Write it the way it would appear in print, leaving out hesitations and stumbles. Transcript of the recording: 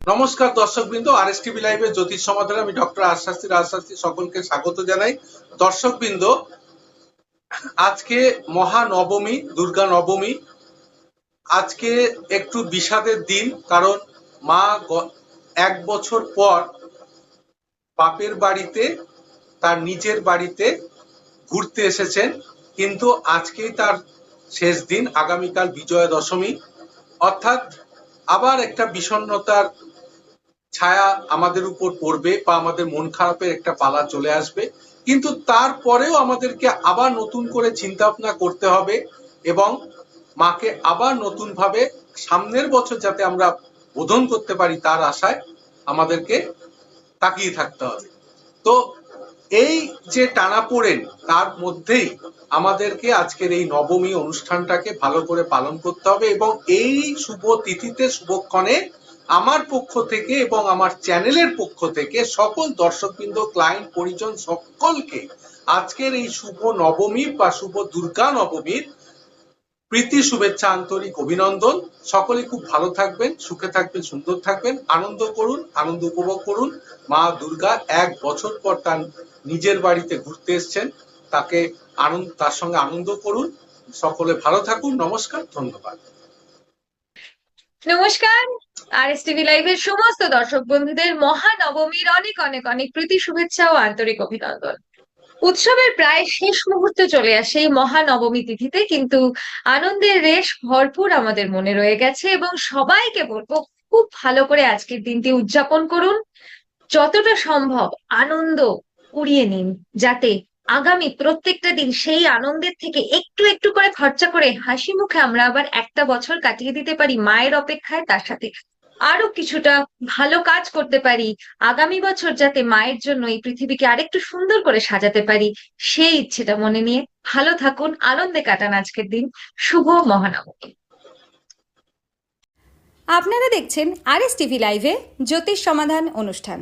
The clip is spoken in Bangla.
নমস্কার দর্শকবৃন্দ, আরএসটিভি লাইভে জ্যোতিষ সমাধানে আমি ডক্টর রাজশাস্ত্রী সকলকে স্বাগত জানাই। দর্শকবৃন্দ, আজকে মহানবমী, দুর্গা নবমী। আজকে একটু বিষাদের দিন, কারণ মা 1 বছর পর বাপের বাড়িতে, তার নিজের বাড়িতে ঘুরতে এসেছেন, কিন্তু আজকেই তার শেষ দিন। আগামীকাল বিজয়া দশমী, অর্থাৎ আবার একটা বিষণ্ণতার ছায়া আমাদের উপর পড়বে বা আমাদের মন খারাপের একটা পালা চলে আসবে। কিন্তু তারপরেও আমাদেরকে আবার নতুন করে চিন্তা ভাবনা করতে হবে এবং মাকে আবার নতুন ভাবে সামনের বছর যাতে আমরা বোধন করতে পারি তার আশায় আমাদেরকে তাকিয়ে থাকতে হবে। তো এই যে টানাপোড়েন, তার মধ্যেই আমাদেরকে আজকের এই নবমী অনুষ্ঠানটাকে ভালো করে পালন করতে হবে এবং এই শুভ তিথিতে, শুভক্ষণে আমার পক্ষ থেকে এবং আমার চ্যানেলের পক্ষ থেকে সকল দর্শকবৃন্দ, ক্লায়েন্ট, পরিজন সকলকে আজকের এই শুভ নবমী বা শুভ দুর্গা নবমীর প্রীতি, শুভেচ্ছা, আন্তরিক অভিনন্দন। সকলে খুব ভালো থাকবেন, সুখে থাকবেন, সুন্দর থাকবেন, আনন্দ করুন, আনন্দ উপভোগ করুন। মা দুর্গা 1 বছর পর তার নিজের বাড়িতে ঘুরতে এসছেন, তার সঙ্গে আনন্দ করুন। সকলে ভালো থাকুন। নমস্কার, ধন্যবাদ। নমস্কার। আরএসটিভি লাইভের সমস্ত দর্শক বন্ধুদের মহানবমীর অনেক অনেক অনেক প্রীতি, শুভেচ্ছা ও আন্তরিক অভিনন্দন। উৎসবের প্রায় শেষ মুহূর্তে চলে আসে এই মহানবমী তিথিতে, কিন্তু আনন্দের রেশ ভরপুর আমাদের মনে রয়ে গেছে এবং সবাইকে বলবো খুব ভালো করে আজকের দিনটি উদযাপন করুন। যতটা সম্ভব আনন্দ কুড়িয়ে নিন, যাতে আগামী প্রত্যেকটা দিন সেই আনন্দের থেকে একটু একটু করে খরচা করে হাসি মুখে আমরা আবার একটা বছর কাটিয়ে দিতে পারি মায়ের অপেক্ষায়, তার সাথে আরো কিছুটা ভালো কাজ করতে পারি আগামী বছর, যাতে মায়ের জন্য এই পৃথিবীকে আরেকটু সুন্দর করে সাজাতে পারি। সেই ইচ্ছেটা মনে নিয়ে ভালো থাকুন, আনন্দে কাটান আজকের দিন। শুভ মহানবমী। আপনারা দেখছেন আরএসটিভি লাইভে জ্যোতিষ সমাধান অনুষ্ঠান।